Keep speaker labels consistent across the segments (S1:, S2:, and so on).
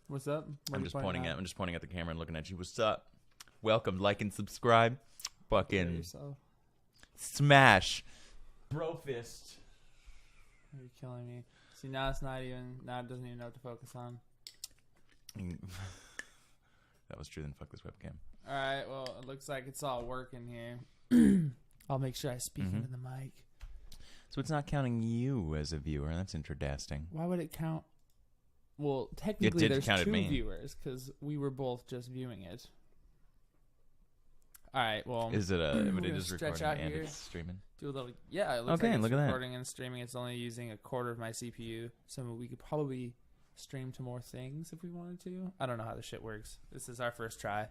S1: What's up?
S2: I'm just pointing at the camera and looking at you. What's up? Welcome, like and subscribe. Fucking smash. Bro fist.
S1: You're killing me. See, now it doesn't even know what to focus on.
S2: That was true, then fuck this webcam.
S1: Alright, well, it looks like it's all working here. I'll make sure I speak into the mic.
S2: So it's not counting you as a viewer. That's interesting.
S1: Why would it count? Well, technically there's two
S2: me.
S1: viewers because we were both just viewing it. All right, well,
S2: is it but it is
S1: stretch
S2: recording
S1: out
S2: and
S1: here.
S2: it's streaming?
S1: Do a little, yeah. It looks
S2: okay,
S1: like it's
S2: look at
S1: recording
S2: that.
S1: and streaming. It's only using a quarter of my CPU, so we could probably stream to more things if we wanted to. I don't know how this shit works. This is our first try.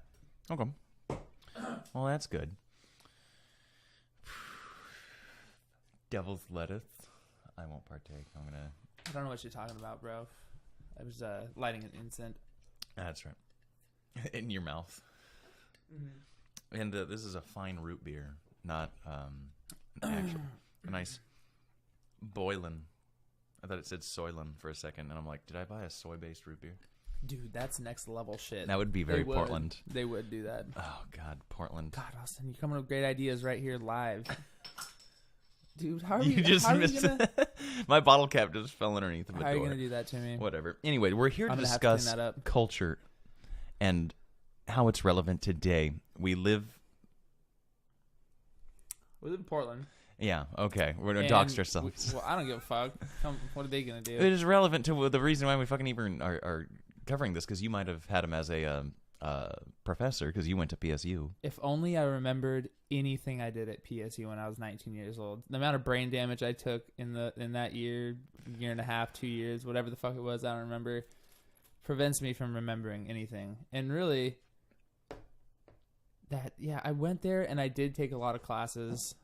S2: Okay. Well, that's good. Devil's lettuce. I won't partake.
S1: I don't know what you're talking about, bro. I was lighting an incense.
S2: That's right. In your mouth. Mm-hmm. And this is a fine root beer, not actual. A nice boiling. I thought it said soylent for a second, and I'm like, did I buy a soy-based root beer?
S1: Dude, that's next level shit.
S2: That would be very Portland.
S1: They would do that.
S2: Oh, God, Portland.
S1: God, Austin, you're coming up with great ideas right here live. Dude, how are
S2: you just missed it. My bottle cap just fell underneath the door.
S1: How are you going to do that to me?
S2: Whatever. Anyway, we're here to discuss culture and how it's relevant today. We live
S1: in Portland.
S2: Yeah, okay. We're going to dox ourselves.
S1: Well, I don't give a fuck. What are they going to do?
S2: It is relevant to the reason why we fucking even are covering this, because you might have had him as a professor because you went to PSU.
S1: If only I remembered anything I did at PSU when I was 19 years old. The amount of brain damage I took in that year and a half, 2 years, whatever the fuck it was, I don't remember, prevents me from remembering anything. And really, I went there and I did take a lot of classes,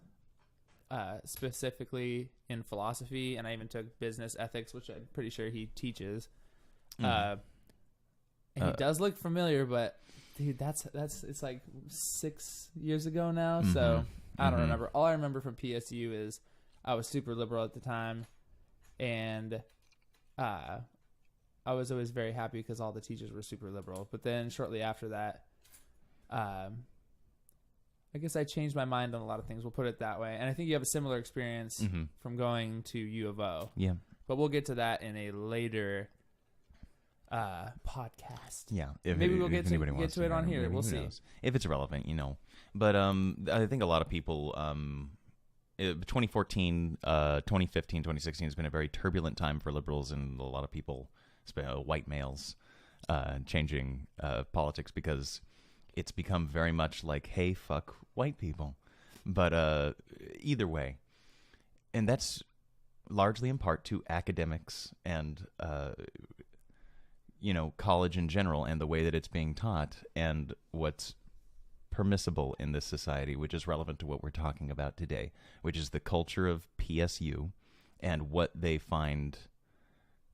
S1: specifically in philosophy, and I even took business ethics, which I'm pretty sure he teaches. And he does look familiar, but dude, that's it's like 6 years ago now, so I don't remember. All I remember from PSU is I was super liberal at the time, and I was always very happy because all the teachers were super liberal. But then shortly after that, I guess I changed my mind on a lot of things. We'll put it that way. And I think you have a similar experience from going to U of O.
S2: Yeah.
S1: But we'll get to that in a later podcast.
S2: Yeah.
S1: Maybe we'll get to it on here. We'll see.
S2: If it's relevant, But I think a lot of people, 2014, 2015, 2016 has been a very turbulent time for liberals and a lot of people, white males, changing politics because it's become very much like, hey, fuck white people. But either way, and that's largely in part to academics and, college in general and the way that it's being taught and what's permissible in this society, which is relevant to what we're talking about today, which is the culture of PSU and what they find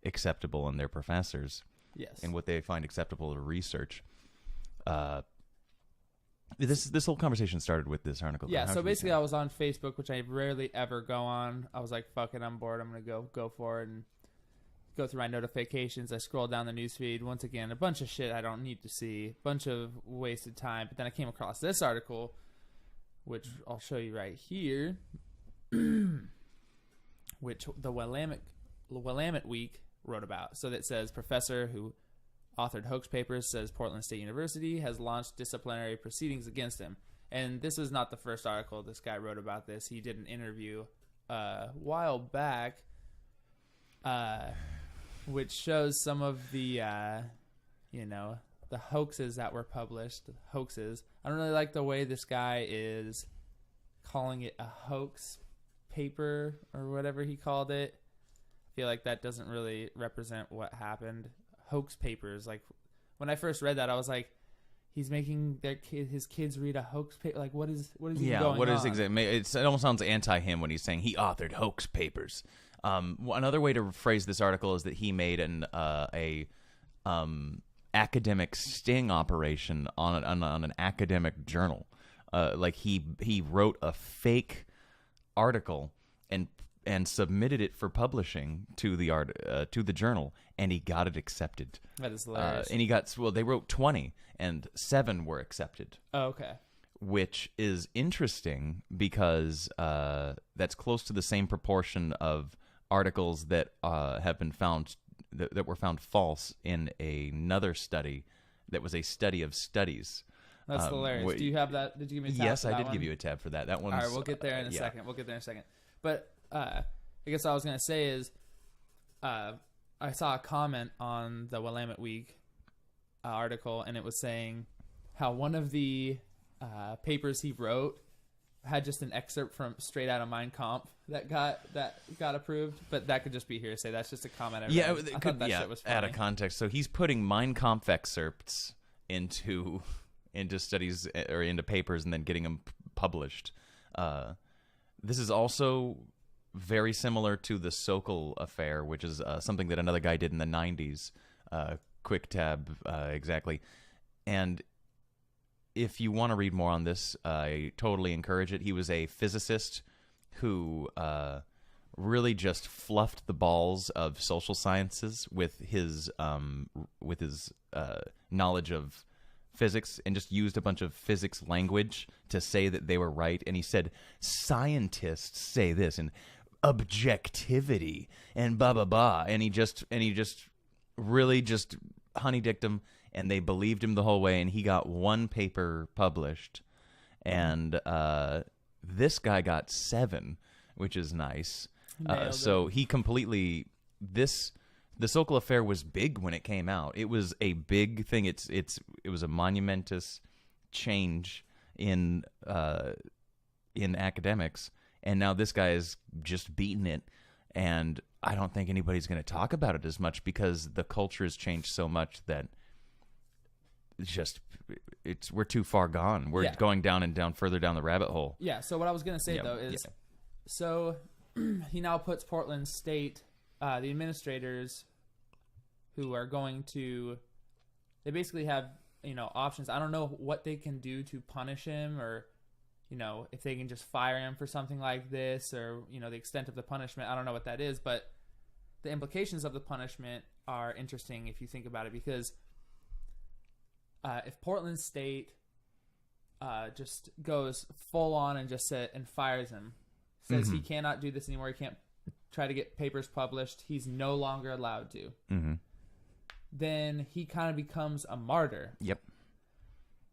S2: acceptable in their professors.
S1: Yes.
S2: And what they find acceptable to research. This whole conversation started with this article.
S1: Yeah, so basically I was on Facebook, which I rarely ever go on. I was like, fuck it, I'm bored. I'm going to go for it and go through my notifications. I scrolled down the newsfeed. Once again, a bunch of shit I don't need to see. A bunch of wasted time. But then I came across this article, which I'll show you right here, which the Willamette Week wrote about. So that says, professor who authored hoax papers says Portland State University has launched disciplinary proceedings against him. And this is not the first article this guy wrote about this. He did an interview a while back, which shows some of the, the hoaxes that were published. Hoaxes. I don't really like the way this guy is calling it a hoax paper or whatever he called it. I feel like that doesn't really represent what happened. Hoax papers. Like, when I first read that, I was like, he's making his kids read a hoax paper. Like, what is he going on?
S2: It almost sounds anti-him when he's saying he authored hoax papers. Another way to phrase this article is that he made an academic sting operation on an academic journal. Like he wrote a fake article and and submitted it for publishing to the journal, and he got it accepted.
S1: That is hilarious.
S2: And he got they wrote 20, and 7 were accepted.
S1: Oh, okay.
S2: Which is interesting because that's close to the same proportion of articles that have been found that were found false in another study that was a study of studies.
S1: That's hilarious. Do you have that? Did you give me a tab
S2: Yes,
S1: for
S2: I
S1: that
S2: did
S1: one?
S2: give you a tab for that. That one's...
S1: All right, we'll get there in a second. We'll get there in a second. But I guess what I was going to say is I saw a comment on the Willamette Week article, and it was saying how one of the papers he wrote had just an excerpt from straight out of Mein Kampf that got approved, but that could just be hearsay. That's just a comment. I thought that shit was funny.
S2: Out of context. So he's putting Mein Kampf excerpts into studies or into papers and then getting them published. This is also very similar to the Sokol affair, which is something that another guy did in the 90s. Quick tab, exactly. And if you want to read more on this, I totally encourage it. He was a physicist who really just fluffed the balls of social sciences with his knowledge of physics, and just used a bunch of physics language to say that they were right. And he said, scientists say this, and objectivity, and blah blah blah. And he just really just honeydicked them. And they believed him the whole way, and he got 1 paper published. And this guy got 7, which is nice. So he completely... The Sokol affair was big when it came out. It was a big thing. It was a monumentous change in academics. And now this guy is just beating it. And I don't think anybody's going to talk about it as much because the culture has changed so much that... we're too far gone. We're going down and down further down the rabbit hole.
S1: Yeah. So what I was going to say though is, so he now puts Portland State, the administrators, who are going to, they basically have options. I don't know what they can do to punish him, or if they can just fire him for something like this, or the extent of the punishment. I don't know what that is, but the implications of the punishment are interesting if you think about it, because. If Portland State just goes full on and just and fires him, says he cannot do this anymore, he can't try to get papers published, he's no longer allowed to, then he kind of becomes a martyr.
S2: Yep.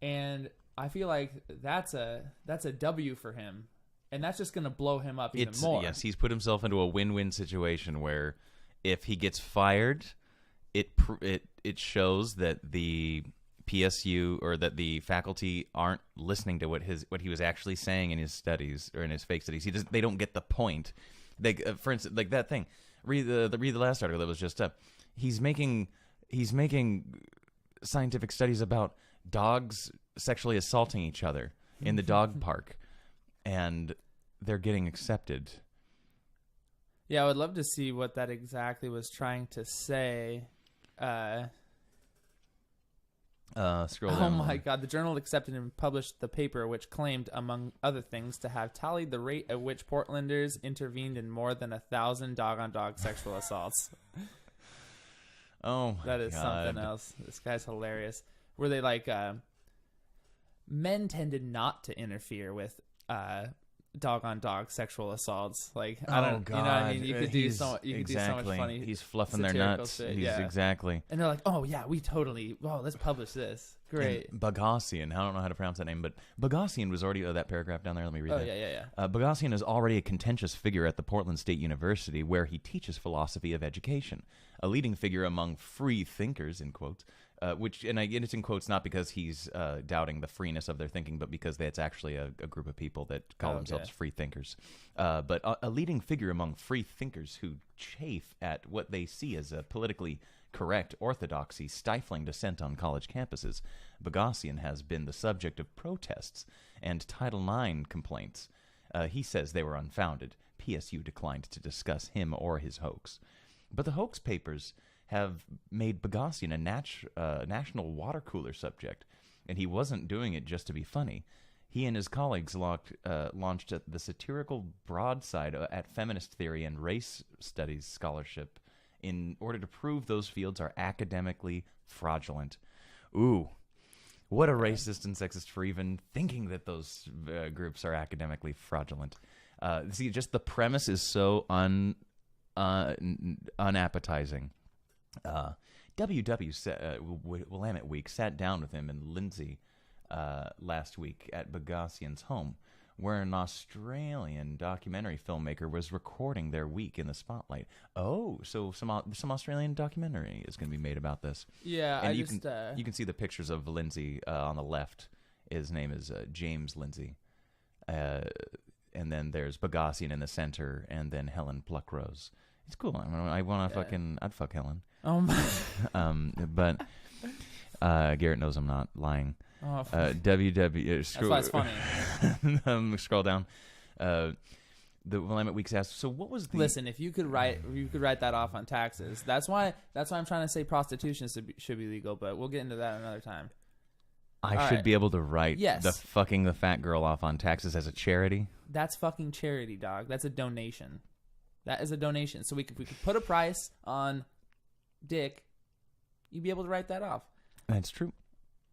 S1: And I feel like that's a W for him, and that's just going to blow him up even more.
S2: Yes, he's put himself into a win-win situation where if he gets fired, it shows that the PSU or that the faculty aren't listening to what he was actually saying in his studies or in his fake studies. They don't get the point. They, for instance, like that thing. Read the last article that was just up. He's making scientific studies about dogs sexually assaulting each other in the dog park, and they're getting accepted.
S1: Yeah, I would love to see what that exactly was trying to say.
S2: Scroll down.
S1: Oh my God! The journal accepted and published the paper, which claimed, among other things, to have tallied the rate at which Portlanders intervened in more than 1,000 dog-on-dog sexual assaults.
S2: Oh,
S1: that is something else. This guy's hilarious. Were they like men tended not to interfere with dog-on-dog sexual assaults? Like, I don't,
S2: God.
S1: You know what I mean? You could do so much funny.
S2: He's fluffing their nuts.
S1: Shit,
S2: Exactly.
S1: And they're like, oh yeah, let's publish this. Great.
S2: And Boghossian, I don't know how to pronounce that name, but Boghossian was already that paragraph down there. Let me read that.
S1: Yeah.
S2: Boghossian is already a contentious figure at the Portland State University, where he teaches philosophy of education, a leading figure among free thinkers, in quotes. Which, and again, it's in quotes not because he's doubting the freeness of their thinking, but because it's actually a group of people that call themselves free thinkers. But a leading figure among free thinkers who chafe at what they see as a politically correct orthodoxy stifling dissent on college campuses, Boghossian has been the subject of protests and Title IX complaints. He says they were unfounded. PSU declined to discuss him or his hoax. But the hoax papers have made Boghossian a national water cooler subject, and he wasn't doing it just to be funny. he and his colleagues launched the satirical broadside at feminist theory and race studies scholarship in order to prove those fields are academically fraudulent. Ooh, what a racist and sexist for even thinking that those groups are academically fraudulent. See, just the premise is so unappetizing. Willamette Week sat down with him and Lindsay last week at Bogosian's home, where an Australian documentary filmmaker was recording their week in the spotlight. Oh, so some Australian documentary is going to be made about this.
S1: Yeah,
S2: and you can see the pictures of Lindsay on the left. His name is James Lindsay. And then there's Bogosian in the center, and then Helen Pluckrose. It's cool. I want to I'd fuck Helen.
S1: Oh my.
S2: But Garrett knows I'm not lying.
S1: Oh,
S2: That's
S1: why it's funny.
S2: Scroll down. The Willamette Weeks asked, so what was the...
S1: Listen, if you could write that off on taxes. That's why I'm trying to say prostitution should be legal, but we'll get into that another time.
S2: I should be able to write
S1: Yes.
S2: the fat girl off on taxes as a charity?
S1: That's fucking charity, dog. That's a donation. That is a donation. So we could put a price on dick, you'd be able to write that off.
S2: That's true.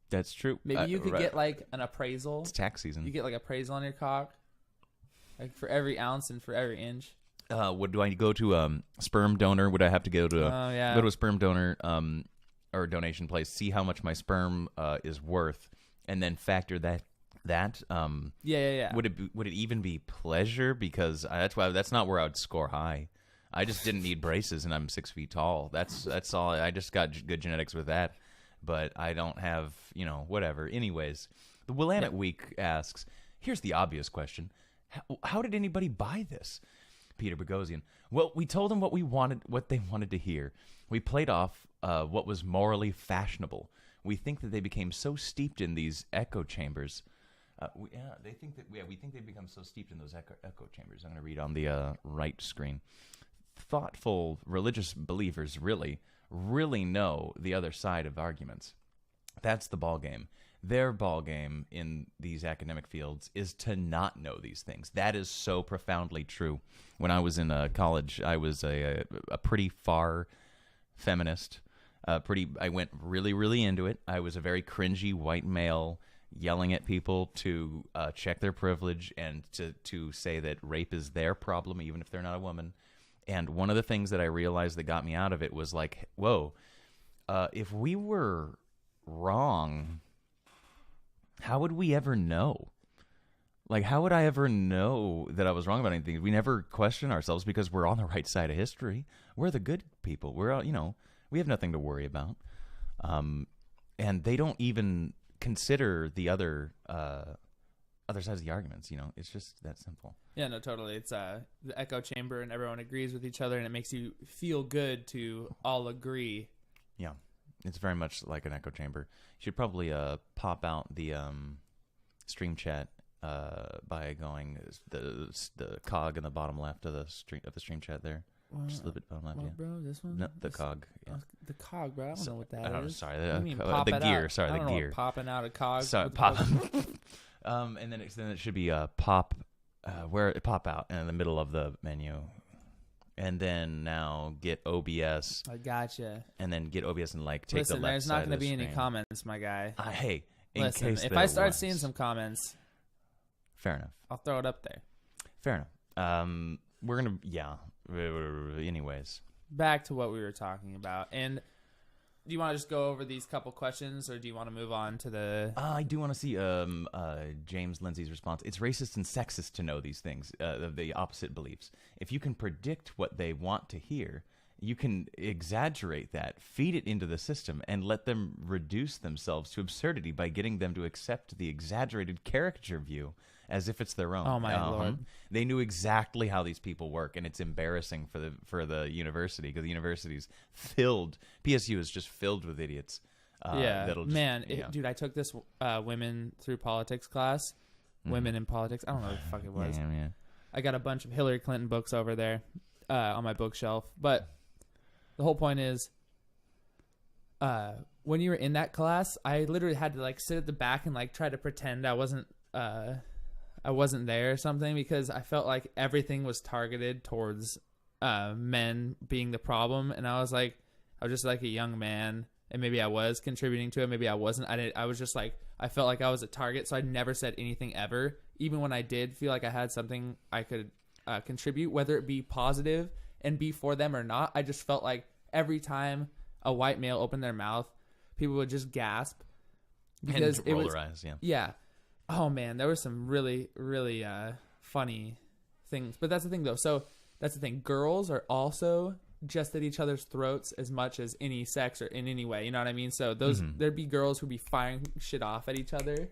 S2: That's true.
S1: Maybe you could get like an appraisal.
S2: It's tax season.
S1: You get like appraisal on your cock, like for every ounce and for every inch.
S2: Do I go to sperm donor? Would I have to go to go to a sperm donor or donation place, see how much my sperm is worth, and then factor that?
S1: Yeah.
S2: Would it even be pleasure? Because that's not where I would score high. I just didn't need braces, and I'm 6 feet tall. That's all. I just got good genetics with that, but I don't have whatever. Anyways, the Willamette Week asks. Here's the obvious question: How did anybody buy this? Peter Bogosian. Well, we told them what they wanted to hear. We played off what was morally fashionable. We think that they became so steeped in these echo chambers. We think they become so steeped in those echo chambers. I'm going to read on the right screen. Thoughtful religious believers really know the other side of arguments. That's the ball game. Their ball game in these academic fields is to not know these things. That is so profoundly true. When I was in college, I was a pretty far feminist. I went really, really into it. I was a very cringy white male yelling at people to check their privilege and to say that rape is their problem, even if they're not a woman. And one of the things that I realized that got me out of it was like, whoa, if we were wrong, how would we ever know? Like, how would I ever know that I was wrong about anything? We never question ourselves because we're on the right side of history. We're the good people. We're, we have nothing to worry about. And they don't even consider the other sides of the arguments. It's just that simple. Yeah,
S1: no, totally. It's the echo chamber, and everyone agrees with each other, and it makes you feel good to all agree.
S2: Yeah, it's very much like an echo chamber. You should probably pop out the stream chat by going the cog in the bottom left of the stream chat there. Just a little bit bottom left, yeah.
S1: Bro, this one?
S2: No, the cog. Yeah.
S1: The cog, bro. I don't know what that is.
S2: Sorry,
S1: the
S2: gear.
S1: Out?
S2: Sorry,
S1: I
S2: the
S1: don't
S2: gear.
S1: Know popping out a cog.
S2: Sorry, pop. And then it should be pop, where it pop out in the middle of the menu, and then now get OBS.
S1: I gotcha.
S2: And then get OBS and take the left side.
S1: There's not
S2: going to
S1: be any comments, my guy.
S2: Hey,
S1: if I start seeing some comments,
S2: fair enough.
S1: I'll throw it up there.
S2: Fair enough. We're gonna anyways,
S1: back to what we were talking about. And do you want to just go over these couple questions, or do you want to move on to the...
S2: I do want to see James Lindsay's response. It's racist and sexist to know these things, the opposite beliefs. If you can predict what they want to hear, you can exaggerate that, feed it into the system, and let them reduce themselves to absurdity by getting them to accept the exaggerated caricature view as if it's their own.
S1: Oh, my Lord.
S2: They knew exactly how these people work, and it's embarrassing for the university, because the university's filled. PSU is just filled with idiots.
S1: Dude, I took this women through politics class. Women in politics. I don't know what the fuck it was.
S2: Yeah.
S1: I got a bunch of Hillary Clinton books over there on my bookshelf. But the whole point is, when you were in that class, I literally had to sit at the back and try to pretend I wasn't I wasn't there or something, because I felt like everything was targeted towards men being the problem, and I was just like a young man, and maybe I was contributing to it, maybe I wasn't. I was just like, I felt like I was a target, so I never said anything ever, even when I did feel like I had something I could contribute, whether it be positive and be for them or not. I just felt like every time a white male opened their mouth, people would just gasp, because
S2: and roll their eyes.
S1: Yeah. Oh man, there were some really, really funny things. But that's the thing, though. So that's the thing. Girls are also just at each other's throats as much as any sex or in any way. You know what I mean? So there'd be girls who'd be firing shit off at each other,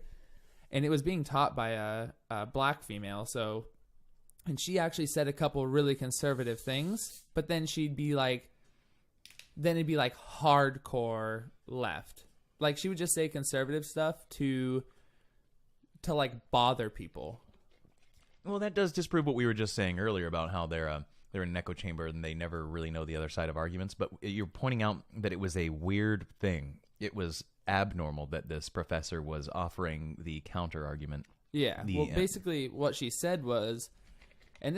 S1: and it was being taught by a black female. So, and she actually said a couple really conservative things, but then it'd be like hardcore left. Like, she would just say conservative stuff to like bother people.
S2: Well, that does disprove what we were just saying earlier about how they're in an echo chamber and they never really know the other side of arguments. But you're pointing out that it was a weird thing. It was abnormal that this professor was offering the counter argument.
S1: Yeah. Basically what she said was, and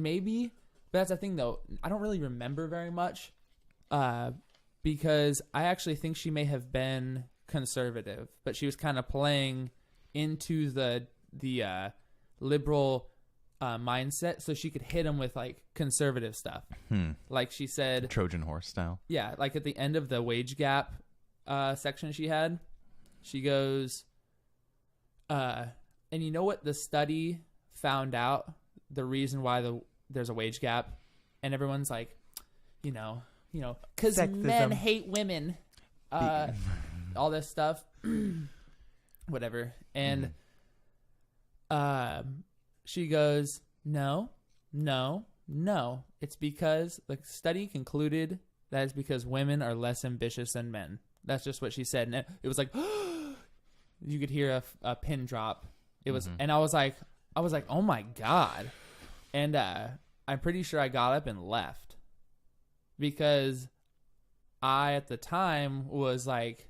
S1: maybe, but that's the thing though, I don't really remember very much, because I actually think she may have been conservative, but she was kind of playing into the liberal mindset, so she could hit him with like conservative stuff. Like she said,
S2: Trojan horse style.
S1: Yeah, like at the end of the wage gap section she had, she goes, and you know what the study found out, the reason why there's a wage gap, and everyone's like, because men hate women, all this stuff, whatever. And she goes, no, it's because the study concluded that it's because women are less ambitious than men. That's just what she said. And it was like, you could hear a pin drop. It was, and I was like, oh my God. And I'm pretty sure I got up and left, because I, at the time, was like,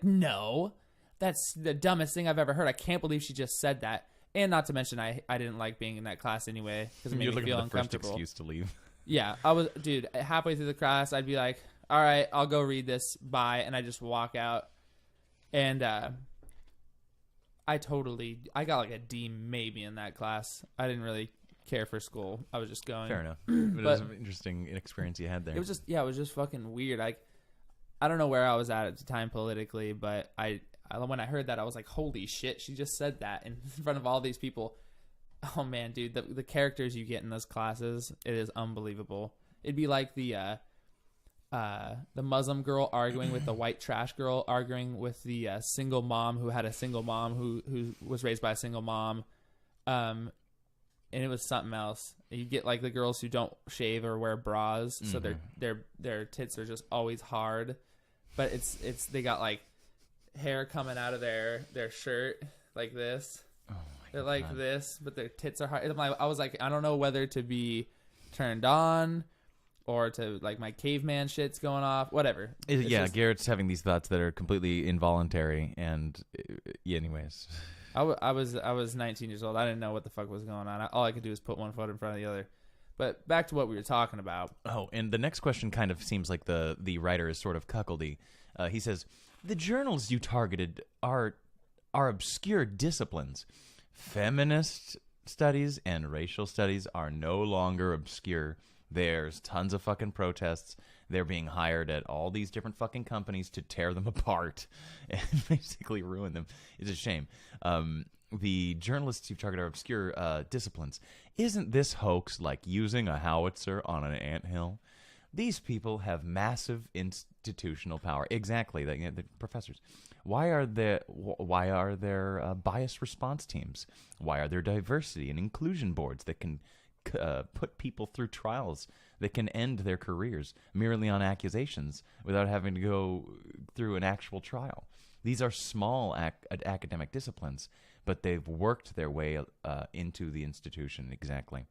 S1: no, that's the dumbest thing I've ever heard. I can't believe she just said that. And not to mention, I didn't like being in that class anyway, because it made me feel uncomfortable.
S2: First excuse to leave.
S1: Yeah, dude, halfway through the class, I'd be like, all right, I'll go read this, bye, and I just walk out. And I got like a D maybe in that class. I didn't really care for school. I was just going.
S2: Fair enough. But it was an interesting experience you had there.
S1: It was just fucking weird. I don't know where I was at the time politically, but when I heard that, I was like, holy shit, she just said that in front of all these people. Oh man, dude, the characters you get in those classes, it is unbelievable. It'd be like the Muslim girl arguing with the white trash girl, arguing with the single mom who had a single mom who was raised by a single mom. And it was something else. You get like the girls who don't shave or wear bras, so their tits are just always hard. But they got like hair coming out of their shirt like this.
S2: Oh my
S1: They're like this, but their tits are hard. I was like, I don't know whether to be turned on or to like my caveman shit's going off, whatever.
S2: Garrett's having these thoughts that are completely involuntary, and anyways.
S1: I was 19 years old. I didn't know what the fuck was going on. All I could do was put one foot in front of the other. But back to what we were talking about.
S2: Oh, and the next question kind of seems like the writer is sort of cuckoldy. He says, the journals you targeted are obscure disciplines. Feminist studies and racial studies are no longer obscure. There's tons of fucking protests. They're being hired at all these different fucking companies to tear them apart and basically ruin them. It's a shame. The journalists you've targeted are obscure disciplines. Isn't this hoax like using a howitzer on an anthill? These people have massive institutional power. Exactly, the professors. Why are there biased response teams? Why are there diversity and inclusion boards that can put people through trials that can end their careers merely on accusations without having to go through an actual trial? These are small academic disciplines, but they've worked their way into the institution. Exactly.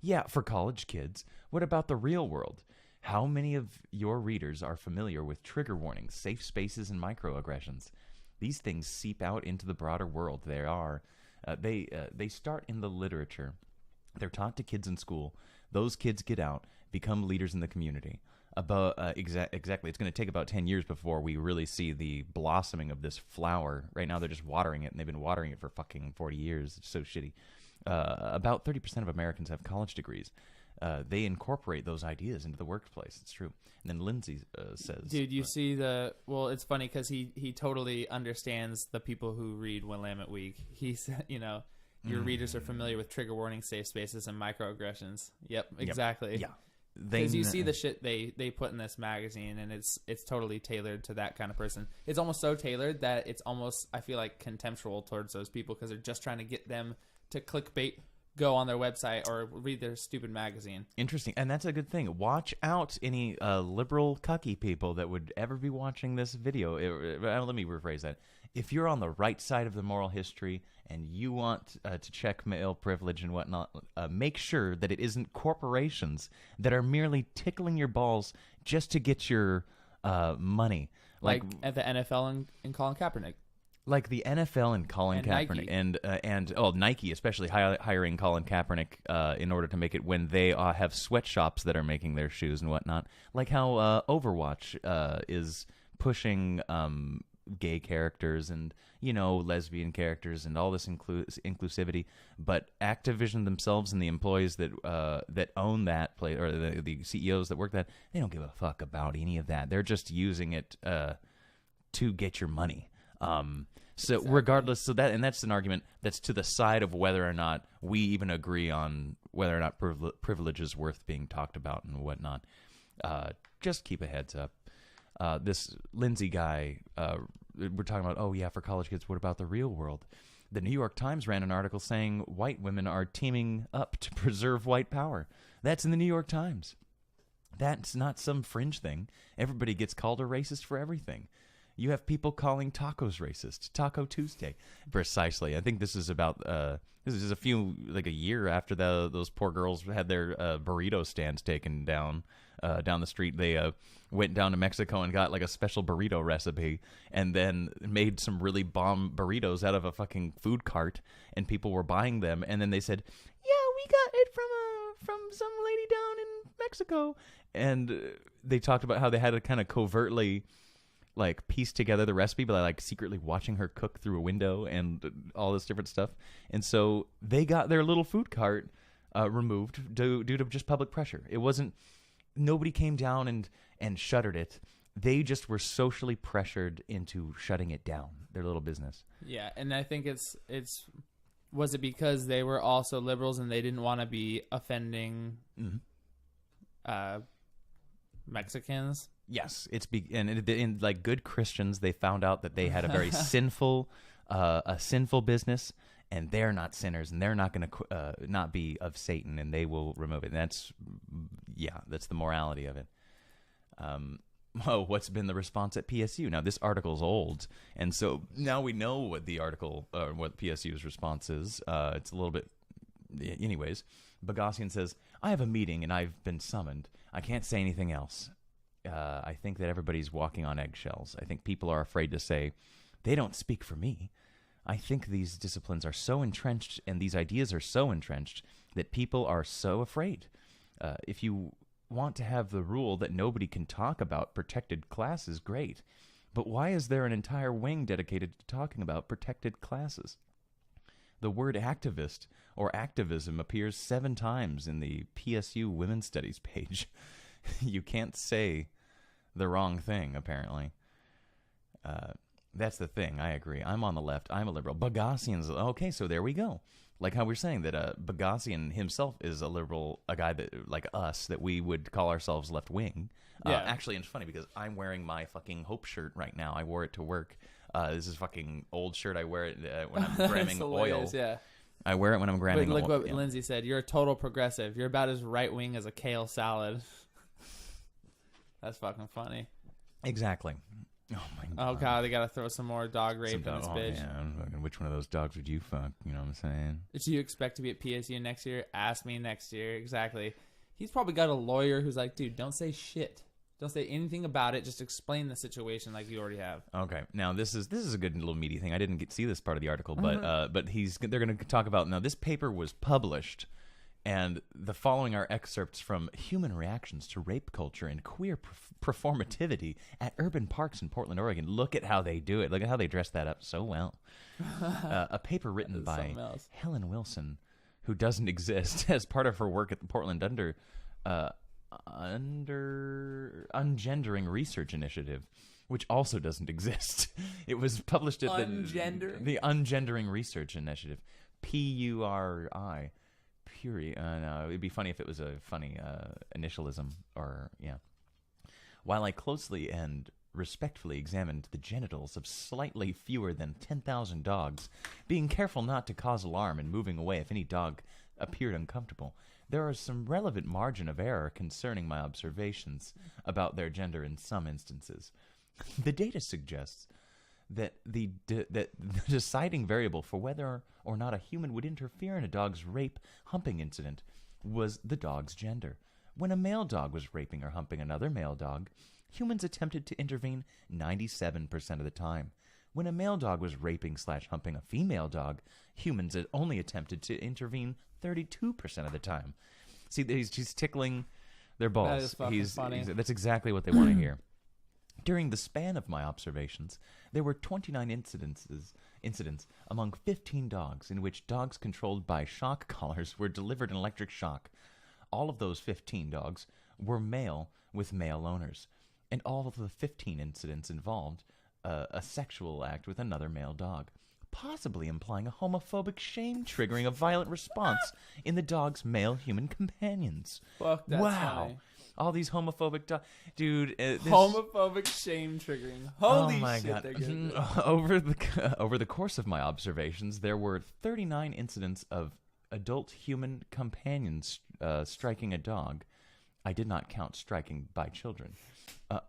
S2: Yeah, for college kids. What about the real world? How many of your readers are familiar with trigger warnings, safe spaces, and microaggressions? These things seep out into the broader world. They start in the literature. They're taught to kids in school. Those kids get out, become leaders in the community. Exactly. It's going to take about 10 years before we really see the blossoming of this flower. Right now, they're just watering it, and they've been watering it for fucking 40 years. It's so shitty. About 30% of Americans have college degrees. They incorporate those ideas into the workplace. It's true. And then Lindsay says...
S1: Dude, you see well, it's funny because he totally understands the people who read Willamette Week. He said, your readers are familiar with trigger warning, safe spaces, and microaggressions. Yep, exactly.
S2: Yeah.
S1: Because you see the shit they put in this magazine, and it's totally tailored to that kind of person. It's almost so tailored that it's almost, I feel like, contemptual towards those people because they're just trying to get them to clickbait, go on their website, or read their stupid magazine.
S2: Interesting. And that's a good thing. Watch out any liberal cucky people that would ever be watching this video. Let me rephrase that. If you're on the right side of the moral history and you want to check male privilege and whatnot, make sure that it isn't corporations that are merely tickling your balls just to get your money.
S1: Like at the NFL and Colin Kaepernick.
S2: Like the NFL and Colin Kaepernick.
S1: Nike.
S2: And Nike especially hiring Colin Kaepernick in order to make it when they have sweatshops that are making their shoes and whatnot. Like how Overwatch is pushing... gay characters and lesbian characters and all this inclusivity, but Activision themselves and the employees that own that place, or the CEOs that work that, they don't give a fuck about any of that. They're just using it to get your money. So exactly. Regardless, that's an argument that's to the side of whether or not we even agree on whether or not privilege is worth being talked about and whatnot. Just keep a heads up. This Lindsay guy, we're talking about, for college kids, what about the real world? The New York Times ran an article saying white women are teaming up to preserve white power. That's in the New York Times. That's not some fringe thing. Everybody gets called a racist for everything. You have people calling tacos racist. Taco Tuesday. Precisely. I think this is about... this is a year after those poor girls had their burrito stands taken down the street. They went down to Mexico and got like a special burrito recipe and then made some really bomb burritos out of a fucking food cart, and people were buying them. And then they said, yeah, we got it from some lady down in Mexico. And they talked about how they had to kind of covertly... like piece together the recipe by like secretly watching her cook through a window and all this different stuff. And so they got their little food cart removed due to just public pressure. It wasn't, nobody came down and shuttered it. They just were socially pressured into shutting it down, their little business.
S1: Yeah, and I think was it because they were also liberals and they didn't want to be offending Mexicans?
S2: Yes, in like good Christians, they found out that they had a very sinful business, and they're not sinners, and they're not going to not be of Satan, and they will remove it. And that's the morality of it. What's been the response at PSU? Now, this article's old, and so now we know what the article, what PSU's response is. It's a little bit, anyways. Bogosian says, "I have a meeting, and I've been summoned. I can't say anything else." I think that everybody's walking on eggshells. I think people are afraid to say, they don't speak for me. I think these disciplines are so entrenched and these ideas are so entrenched that people are so afraid. If you want to have the rule that nobody can talk about protected classes, great. But why is there an entire wing dedicated to talking about protected classes? The word activist or activism appears 7 times in the PSU Women's Studies page. You can't say the wrong thing, apparently. That's the thing. I agree. I'm on the left. I'm a liberal. Bogosian's... Okay, so there we go. Like how we're saying that Bogosian himself is a liberal, a guy that, like us, that we would call ourselves left-wing. Yeah. Actually, it's funny because I'm wearing my fucking Hope shirt right now. I wore it to work. This is a fucking old shirt. I wear it when I'm grabbing oil.
S1: Yeah.
S2: I wear it when I'm grabbing oil.
S1: Look what Lindsay said. You're a total progressive. You're about as right-wing as a kale salad. That's fucking funny.
S2: Exactly. Oh, my God.
S1: Oh, God, they got to throw some more dog rape in this bitch.
S2: Yeah. Which one of those dogs would you fuck? You know what I'm saying?
S1: Do you expect to be at PSU next year? Ask me next year. Exactly. He's probably got a lawyer who's like, dude, don't say shit. Don't say anything about it. Just explain the situation like you already have.
S2: Okay. Now this is a good little meaty thing. I didn't see this part of the article, but they're going to talk about now. This paper was published, and the following are excerpts from Human Reactions to Rape Culture and Queer Performativity at Urban Parks in Portland, Oregon. Look at how they do it. Look at how they dress that up so well. A paper written by Helen Wilson, who doesn't exist, as part of her work at the Portland Ungendering Research Initiative, which also doesn't exist. It was published at the Ungendering Research Initiative, PURI. No, it'd be funny if it was a funny initialism, or yeah. While I closely and respectfully examined the genitals of slightly fewer than 10,000 dogs, being careful not to cause alarm and moving away if any dog appeared uncomfortable, there is some relevant margin of error concerning my observations about their gender in some instances. The data suggests that the deciding variable for whether or not a human would interfere in a dog's rape humping incident was the dog's gender. When a male dog was raping or humping another male dog, humans attempted to intervene 97% of the time. When a male dog was raping/humping a female dog, humans had only attempted to intervene 32% of the time. See, he's tickling their balls.
S1: That is fucking funny.
S2: That's exactly what they want to hear. During the span of my observations, there were 29 incidents among 15 dogs in which dogs controlled by shock collars were delivered an electric shock. All of those 15 dogs were male with male owners, and all of the 15 incidents involved a sexual act with another male dog, possibly implying a homophobic shame-triggering a violent response in the dog's male human companions.
S1: Fuck, that's
S2: wow.
S1: funny.
S2: All these homophobic dude.
S1: Homophobic shame triggering. Holy
S2: my
S1: shit,
S2: God.
S1: they're good.
S2: Over the course of my observations, there were 39 incidents of adult human companions striking a dog. I did not count striking by children.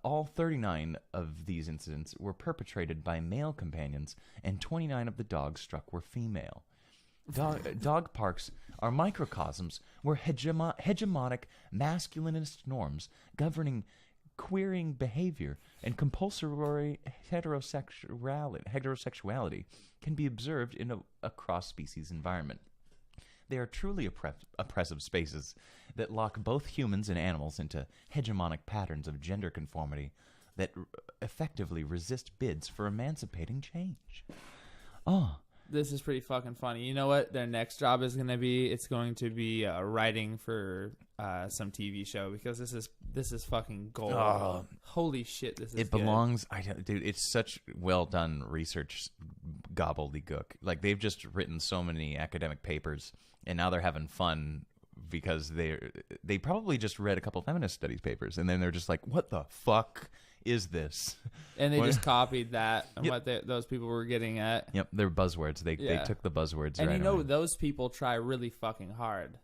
S2: All 39 of these incidents were perpetrated by male companions, and 29 of the dogs struck were female. Dog parks are microcosms where hegemonic masculinist norms governing queering behavior and compulsory heterosexuality can be observed in a cross-species environment. They are truly oppressive spaces that lock both humans and animals into hegemonic patterns of gender conformity that effectively resist bids for emancipating change. Oh.
S1: This is pretty fucking funny. You know what their next job is going to be? It's going to be writing for some TV show, because this is fucking gold. Holy shit, this is
S2: It belongs... Dude, it's such well done research gobbledygook. Like, they've just written so many academic papers, and now they're having fun because they probably just read a couple feminist studies papers, and then they're just like, what the fuck is this?
S1: And they just copied that and what those people were getting at.
S2: Yep, they're buzzwords. They took the buzzwords.
S1: And
S2: right
S1: you know,
S2: away.
S1: those people try really fucking hard.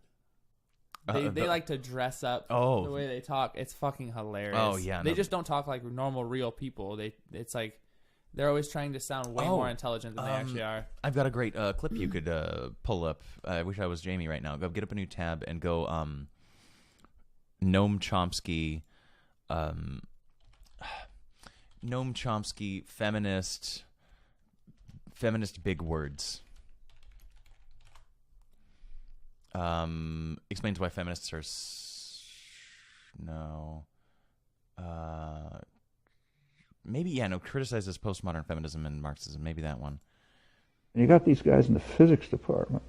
S1: They like to dress up the way they talk. It's fucking hilarious.
S2: Oh yeah,
S1: they just don't talk like normal, real people. It's like they're always trying to sound way more intelligent than they actually are.
S2: I've got a great clip you could pull up. I wish I was Jamie right now. Go get up a new tab and go Noam Chomsky. Noam Chomsky, feminist big words. Explains why feminists are criticizes postmodern feminism and Marxism. Maybe that one.
S3: You got these guys in the physics department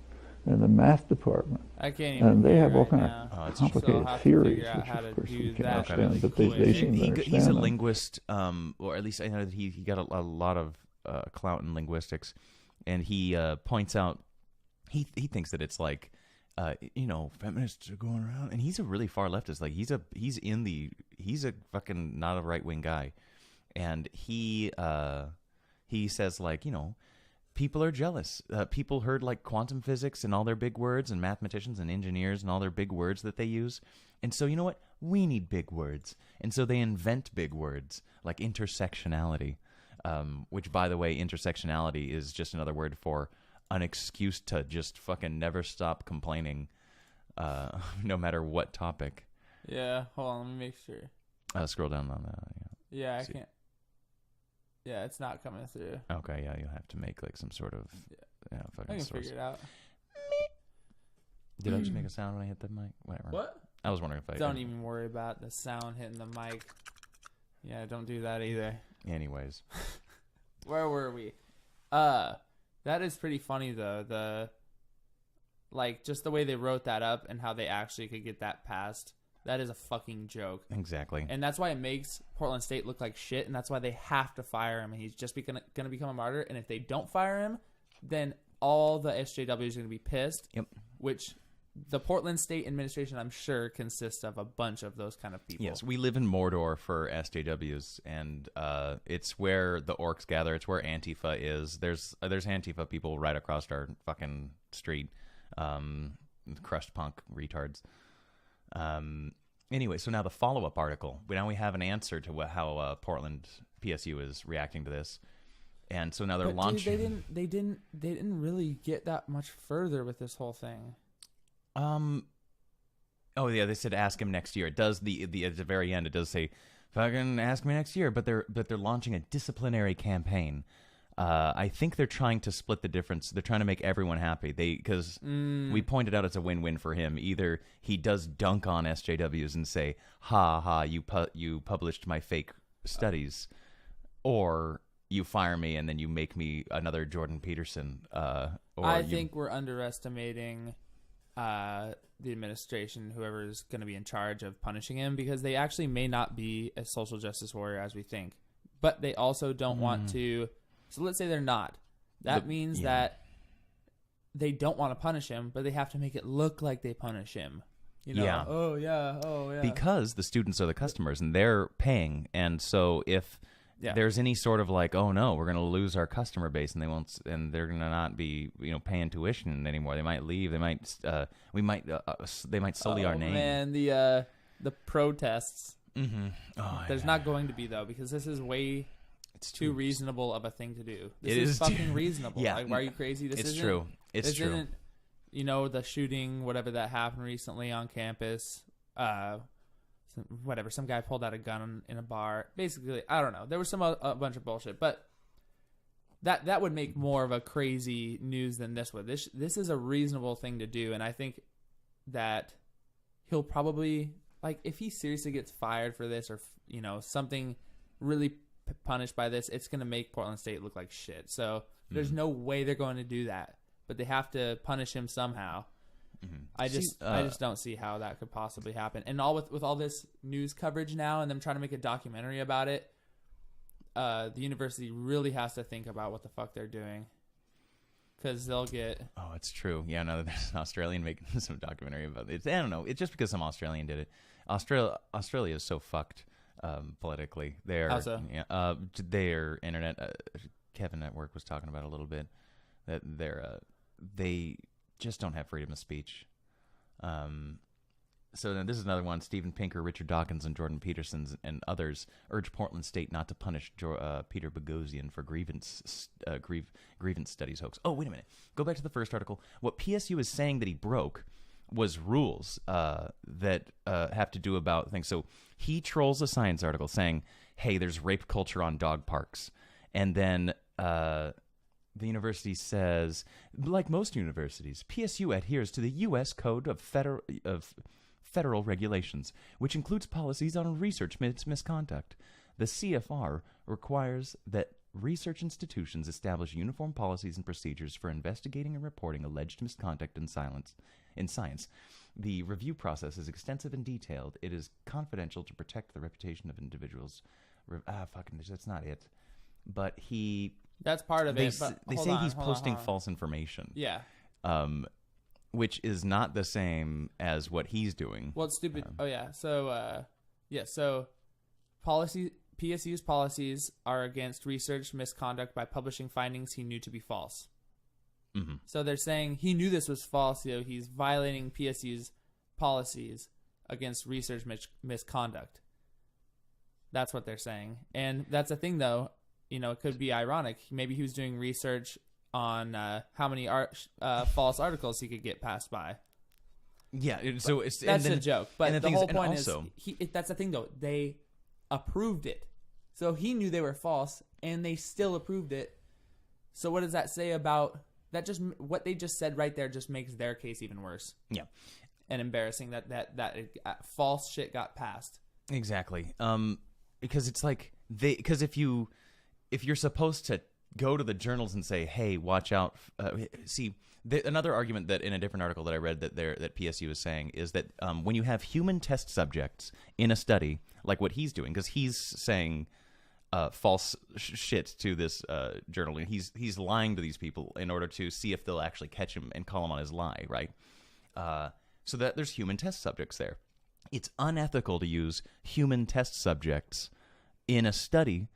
S3: and the math department.
S1: I can't even.
S3: And they have all kind
S1: of
S3: complicated theories, which of course we can't understand, but they seem to understand
S2: He's a
S3: them.
S2: linguist, or at least I know that he got a lot of clout in linguistics, and he points out he thinks that it's like feminists are going around, and he's a really far leftist. Like he's a fucking not a right wing guy, and he says like people are jealous. People heard like quantum physics and all their big words, and mathematicians and engineers and all their big words that they use. And so, you know what? We need big words. And so they invent big words like intersectionality, which, by the way, intersectionality is just another word for an excuse to just fucking never stop complaining, no matter what topic.
S1: Yeah, hold on, let me make sure.
S2: Scroll down on that.
S1: Yeah, I
S2: See.
S1: can't. Yeah, it's not coming through.
S2: Okay, yeah, you'll have to make like some sort of fucking
S1: I can
S2: source.
S1: figure it out.
S2: Did I just make a sound when I hit the mic? Whatever.
S1: What?
S2: I was wondering if I
S1: Don't even worry about the sound hitting the mic. Yeah, don't do that either.
S2: Anyways,
S1: Where were we? That is pretty funny though. Just the way they wrote that up and how they actually could get that passed. That is a fucking joke.
S2: exactly.
S1: And that's why it makes Portland State look like shit, and that's why they have to fire him, and he's just going to become a martyr. And if they don't fire him, then all the SJWs are going to be pissed.
S2: Yep.
S1: Which the Portland State administration, I'm sure, consists of a bunch of those kind of people.
S2: Yes, we live in Mordor for SJWs, and it's where the orcs gather. It's where Antifa is. There's Antifa people right across our fucking street. Crushed punk retards. Anyway, so now the follow-up article. Now we have an answer to how Portland PSU is reacting to this, and so now they're launching.
S1: Dude, they didn't really get that much further with this whole thing.
S2: Oh yeah, they said ask him next year. It does at the very end. It does say, "Fucking ask me next year." But they're launching a disciplinary campaign. I think they're trying to split the difference. They're trying to make everyone happy. Because we pointed out it's a win-win for him. Either he does dunk on SJWs and say, "Ha ha, you published my fake studies," or you fire me and then you make me another Jordan Peterson.
S1: I think we're underestimating the administration, whoever is going to be in charge of punishing him, because they actually may not be a social justice warrior as we think. But they also don't want to. So let's say they're not. That means that they don't want to punish him, but they have to make it look like they punish him. You know?
S2: Yeah.
S1: Oh yeah.
S2: Because the students are the customers and they're paying, and so if there's any sort of like, oh no, we're going to lose our customer base, and they're going to not be paying tuition anymore. They might leave. They might they might sully our name.
S1: Man, the protests.
S2: Mm-hmm. Oh,
S1: There's not going to be though, because this is way. It's too reasonable of a thing to do. This
S2: it
S1: is fucking reasonable.
S2: Yeah.
S1: Like, why are you crazy?
S2: It's true. It's true.
S1: Isn't, the shooting, whatever that happened recently on campus, some guy pulled out a gun in a bar. Basically, I don't know. There was a bunch of bullshit, but that would make more of a crazy news than this would. This is a reasonable thing to do, and I think that he'll probably, if he seriously gets fired for this, or something really punished by this, it's going to make Portland State look like shit. So there's no way they're going to do that, but they have to punish him somehow. Mm-hmm. I just don't see how that could possibly happen. And all with all this news coverage now, and them trying to make a documentary about it, the university really has to think about what the fuck they're doing, because they'll get. Oh,
S2: it's true. Yeah, no, there's an Australian making some documentary about it. I don't know. It's just because some Australian did it. Australia is so fucked. Politically, their internet. Kevin at work was talking about a little bit that they just don't have freedom of speech. So then this is another one. Stephen Pinker, Richard Dawkins, and Jordan Peterson and others urge Portland State not to punish Peter Boghossian for grievance studies hoax. Oh, wait a minute. Go back to the first article. What PSU is saying that he broke was rules that have to do about things. So he trolls a science article saying, hey, there's rape culture on dog parks. And then the university says, like most universities, PSU adheres to the U.S. Code of Federal Regulations, which includes policies on research misconduct. The CFR requires that research institutions establish uniform policies and procedures for investigating and reporting alleged misconduct in science. The review process is extensive and detailed. It is confidential to protect the reputation of individuals. That's not it. But
S1: that's part of it.
S2: They say he's posting false information.
S1: Yeah.
S2: Which is not the same as what he's doing.
S1: Well, it's stupid. So PSU's policies are against research misconduct by publishing findings he knew to be false. Mm-hmm. So they're saying he knew this was false. He's violating PSU's policies against research misconduct. That's what they're saying. And that's the thing, though. It could be ironic. Maybe he was doing research on how many false articles he could get passed by.
S2: Yeah, so
S1: that's a joke. But the whole point is,
S2: also,
S1: that's the thing, though. approved it. So he knew they were false, and they still approved it. So what does that say about that? Just what they just said right there just makes their case even worse.
S2: Yeah,
S1: and embarrassing that false shit got passed.
S2: Exactly. Because it's like because if you're supposed to go to the journals and say, hey, watch out. Another argument that in a different article that I read that PSU is saying is that when you have human test subjects in a study, like what he's doing, because he's saying false shit to this journal, and he's lying to these people in order to see if they'll actually catch him and call him on his lie, right? So that there's human test subjects there. It's unethical to use human test subjects in a study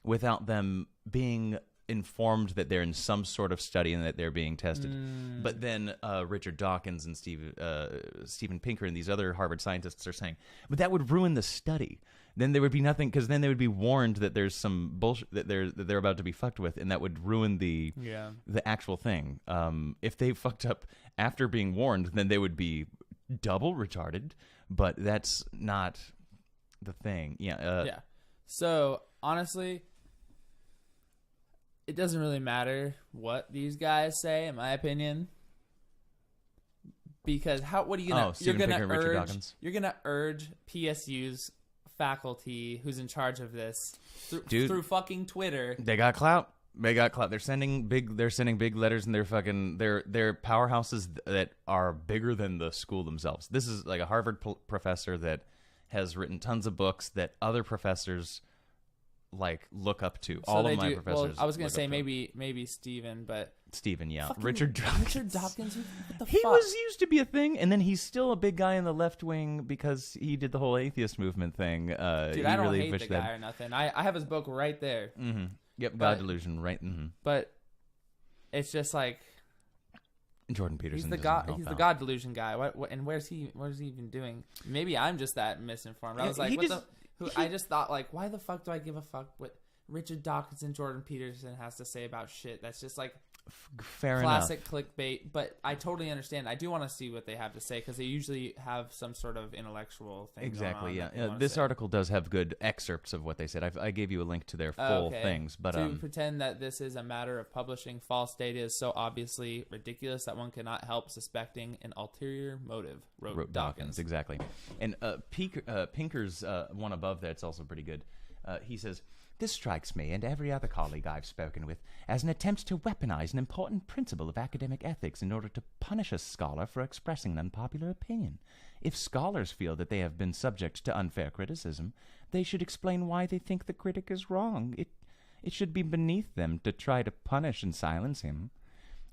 S2: without them being informed that they're in some sort of study and that they're being tested. But then Richard Dawkins and Steven Pinker and these other Harvard scientists are saying, but that would ruin the study. Then there would be nothing, because then they would be warned that there's some bullshit that they're about to be fucked with, and that would ruin the actual thing. If they fucked up after being warned, then they would be double retarded. But that's not the thing. Yeah.
S1: So honestly, it doesn't really matter what these guys say, in my opinion, because what are you gonna? You're gonna urge PSU's faculty, who's in charge of this, through fucking Twitter.
S2: They got clout. They're sending big letters, and they're powerhouses that are bigger than the school themselves. This is like a Harvard professor that has written tons of books that other professors like look up to.
S1: So
S2: all of my professors.
S1: Well, I was gonna say maybe Steven, but
S2: Steven, yeah,
S1: fucking
S2: Richard Dawkins.
S1: What the
S2: He
S1: fuck?
S2: was used to be a thing, and then he's still a big guy in the left wing because he did the whole atheist movement thing.
S1: Dude, I don't hate the guy or nothing. I have his book right there.
S2: Mm-hmm. Yep, God Delusion, right? Mm-hmm.
S1: But it's just like
S2: Jordan Peterson.
S1: He's the God Delusion guy. What and what is he even doing? Maybe I'm just that misinformed. I was like, I just thought, like, why the fuck do I give a fuck what Richard Dawkins and Jordan Peterson has to say about shit? That's just like classic clickbait. But I totally understand. I do want to see what they have to say, because they usually have some sort of intellectual thing.
S2: Exactly. Yeah. This article does have good excerpts of what they said. I gave you a link to their full things, but
S1: to pretend that this is a matter of publishing false data is so obviously ridiculous that one cannot help suspecting an ulterior motive. Wrote Dawkins.
S2: Exactly. And Pinker's one above that. It's also pretty good. He says, "This strikes me and every other colleague I've spoken with as an attempt to weaponize an important principle of academic ethics in order to punish a scholar for expressing an unpopular opinion. If scholars feel that they have been subject to unfair criticism, they should explain why they think the critic is wrong. It should be beneath them to try to punish and silence him."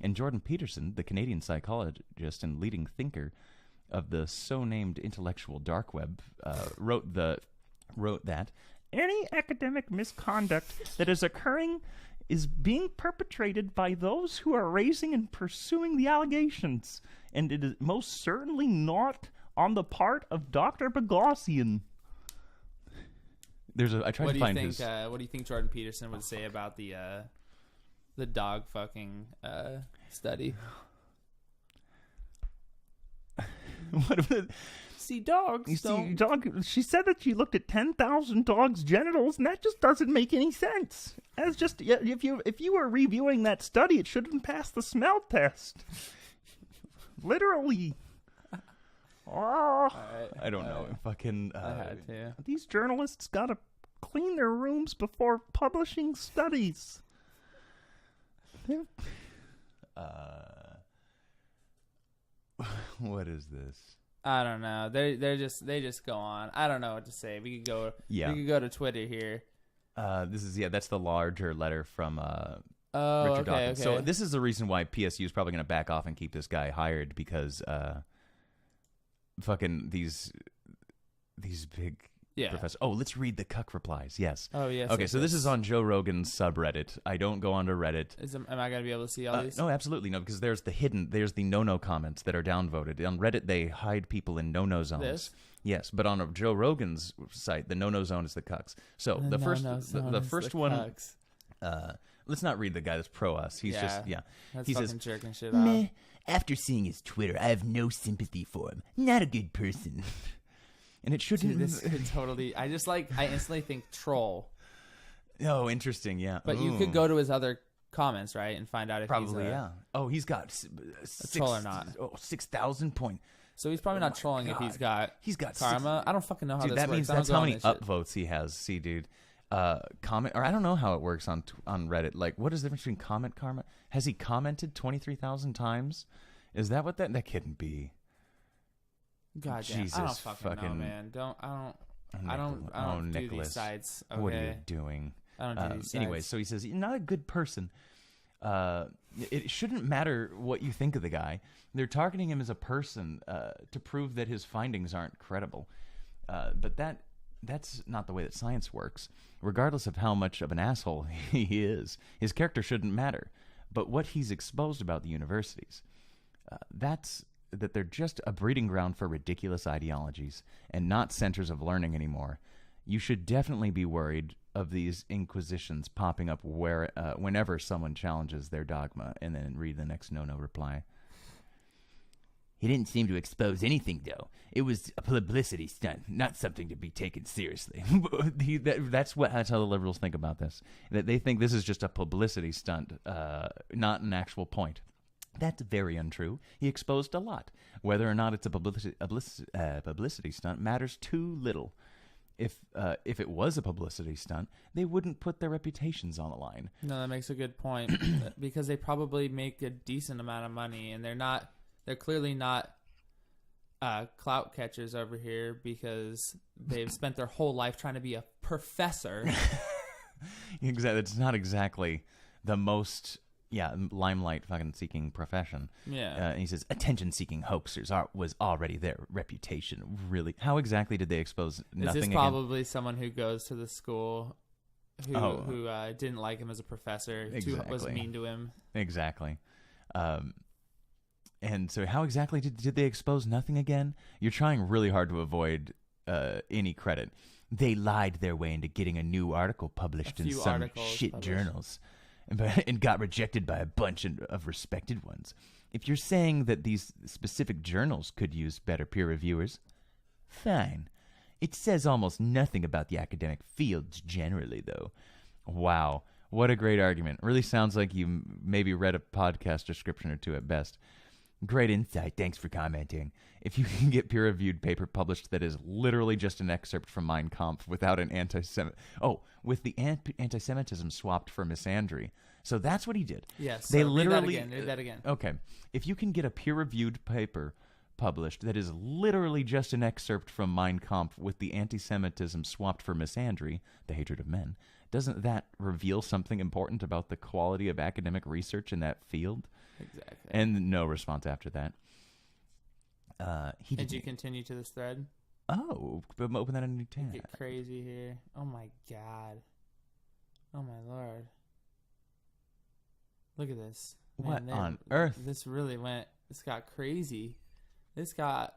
S2: And Jordan Peterson, the Canadian psychologist and leading thinker of the so-named intellectual dark web, wrote that any academic misconduct that is occurring is being perpetrated by those who are raising and pursuing the allegations, and it is most certainly not on the part of Dr. Boghossian. I tried to find his.
S1: What do you think Jordan Peterson would say about the dog fucking study?
S2: Dogs. She said that she looked at 10,000 dogs' genitals, and that just doesn't make any sense. As just if you were reviewing that study, it shouldn't pass the smell test. Literally. I don't know. Fucking.
S1: I had to.
S2: These journalists gotta clean their rooms before publishing studies. What is this?
S1: I don't know. They just go on. I don't know what to say. We could go to Twitter here.
S2: That's the larger letter from
S1: Richard
S2: Dawkins.
S1: Okay.
S2: So this is the reason why PSU is probably going to back off and keep this guy hired, because fucking these big professors. Oh, let's read the cuck replies. Yes.
S1: Oh yes.
S2: Okay, so this is on Joe Rogan's subreddit. I don't go onto Reddit.
S1: Am I going to be able to see all these?
S2: No, absolutely no, because there's the no-no comments that are downvoted. On Reddit, they hide people in no-no zones.
S1: This?
S2: Yes, but on Joe Rogan's site, the no-no zone is the cucks. So the first one. Let's not read the guy that's pro us. He's just
S1: That's
S2: he
S1: fucking
S2: says,
S1: jerking shit
S4: Meh.
S1: off.
S4: After seeing his Twitter, I have no sympathy for him. Not a good person.
S2: And it shouldn't.
S1: Dude, this could totally. I instantly think troll.
S2: Oh, interesting. Yeah.
S1: But you could go to his other comments, right, and find out if
S2: probably
S1: he's
S2: yeah. Oh, he's got
S1: troll or not.
S2: 6,000 points.
S1: So he's probably not trolling if he's got karma. I don't fucking know how
S2: dude,
S1: this
S2: that
S1: works.
S2: means that's how many upvotes he has. See, dude. Comment, or I don't know how it works on Reddit. Like, what is the difference between comment karma? Has he commented 23,000 times? Is that what that couldn't be?
S1: God damn, I don't fucking know, man. I don't do these sites. Okay?
S2: What are you doing?
S1: I don't do these sites.
S2: Anyway, so he says you're not a good person. It shouldn't matter what you think of the guy. They're targeting him as a person to prove that his findings aren't credible. But that's not the way that science works. Regardless of how much of an asshole he is, his character shouldn't matter. But what he's exposed about the universities, that's that they're just a breeding ground for ridiculous ideologies and not centers of learning anymore. You should definitely be worried of these inquisitions popping up whenever someone challenges their dogma, and then read the next no reply. He didn't seem to expose anything, though. It was a publicity stunt, not something to be taken seriously. That's how the liberals think about this. That they think this is just a publicity stunt, not an actual point. That's very untrue. He exposed a lot. Whether or not it's a publicity stunt matters too little. If it was a publicity stunt, they wouldn't put their reputations on the line.
S1: No, that makes a good point. Because they probably make a decent amount of money, and they're clearly not clout catchers over here because they've spent their whole life trying to be a professor.
S2: Exactly. It's not exactly the most limelight fucking seeking profession.
S1: Yeah.
S2: And he says attention-seeking hoaxers was already their reputation. Really? How exactly did they expose nothing?
S1: Is this probably someone who goes to the school who didn't like him as a professor,
S2: exactly.
S1: was mean to him?
S2: Exactly. And so how exactly did they expose nothing again? You're trying really hard to avoid any credit. They lied their way into getting a new article published in some shit journals and got rejected by a bunch of respected ones. If you're saying that these specific journals could use better peer reviewers, fine. It says almost nothing about the academic fields generally, though. Wow, what a great argument. Really sounds like you maybe read a podcast description or two at best. Great insight. Thanks for commenting. If you can get peer-reviewed paper published that is literally just an excerpt from Mein Kampf without an with the anti-Semitism swapped for misandry. So that's what he did.
S1: Yes.
S2: They literally
S1: read that again.
S2: Okay. If you can get a peer-reviewed paper published that is literally just an excerpt from Mein Kampf with the anti-Semitism swapped for misandry, the hatred of men, doesn't that reveal something important about the quality of academic research in that field?
S1: Exactly.
S2: And no response after that.
S1: Did you continue to this thread?
S2: Oh, open that in a new tab.
S1: Get crazy here. Oh my god. Oh my lord. Look at this.
S2: What on earth?
S1: This got crazy. This got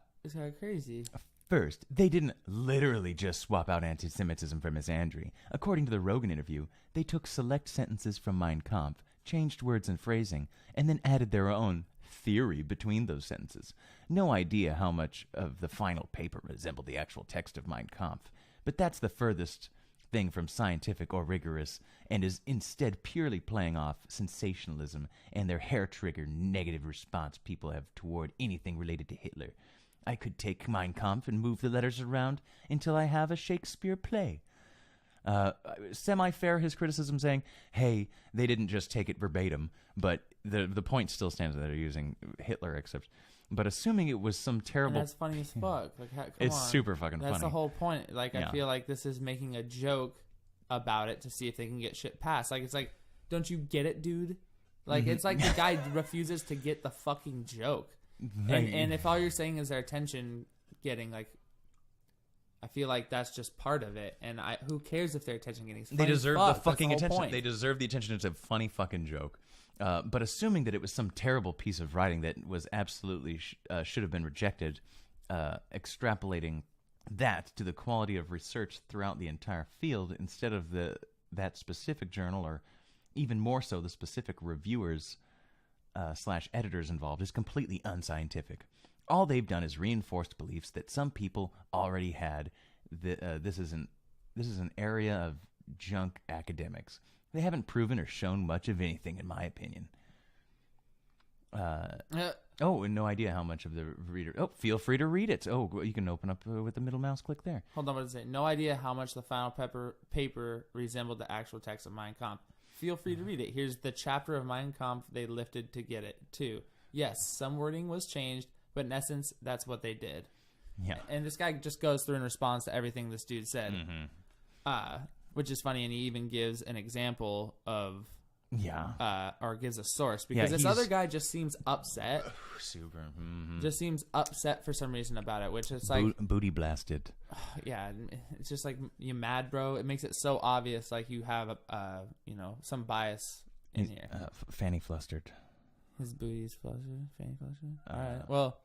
S1: crazy.
S2: First, they didn't literally just swap out anti-Semitism for misandry. According to the Rogan interview, they took select sentences from Mein Kampf, changed words and phrasing, and then added their own theory between those sentences. No idea how much of the final paper resembled the actual text of Mein Kampf, but that's the furthest thing from scientific or rigorous, and is instead purely playing off sensationalism and their hair-trigger negative response people have toward anything related to Hitler. I could take Mein Kampf and move the letters around until I have a Shakespeare play. Semi-fair his criticism, saying, hey, they didn't just take it verbatim, but the point still stands that they're using Hitler excerpts. But assuming it was some terrible...
S1: And that's funny as fuck.
S2: It's super fucking funny.
S1: That's the whole point. I feel like this is making a joke about it to see if they can get shit passed. It's like, don't you get it, dude? It's like the guy refuses to get the fucking joke. And if all you're saying is their attention getting, I feel like that's just part of it. And who cares if their attention getting...
S2: They deserve the fucking attention. Point. They deserve the attention. It's a funny fucking joke. But assuming that it was some terrible piece of writing that was absolutely should have been rejected, extrapolating that to the quality of research throughout the entire field instead of that specific journal, or even more so the specific reviewers / editors involved, is completely unscientific. All they've done is reinforced beliefs that some people already had. This is an area of junk academics. They haven't proven or shown much of anything, in my opinion. And no idea how much of the reader. Oh, feel free to read it. Oh, you can open up with the middle mouse click there.
S1: Hold on, what does it say? No idea how much the final paper resembled the actual text of Mein Kampf. Feel free to read it. Here's the chapter of Mein Kampf they lifted to get it, too. Yes, some wording was changed, but in essence, that's what they did.
S2: Yeah.
S1: And this guy just goes through and responds to everything this dude said, which is funny, and he even gives an example of... or gives a source, because this other guy just seems upset.
S2: Super.
S1: Just seems upset for some reason about it, which is like...
S2: Booty blasted.
S1: Yeah, it's just like, you mad, bro? It makes it so obvious, like you have, some bias in here.
S2: Fanny flustered.
S1: His booty's flustered? Fanny flustered? All right. Well,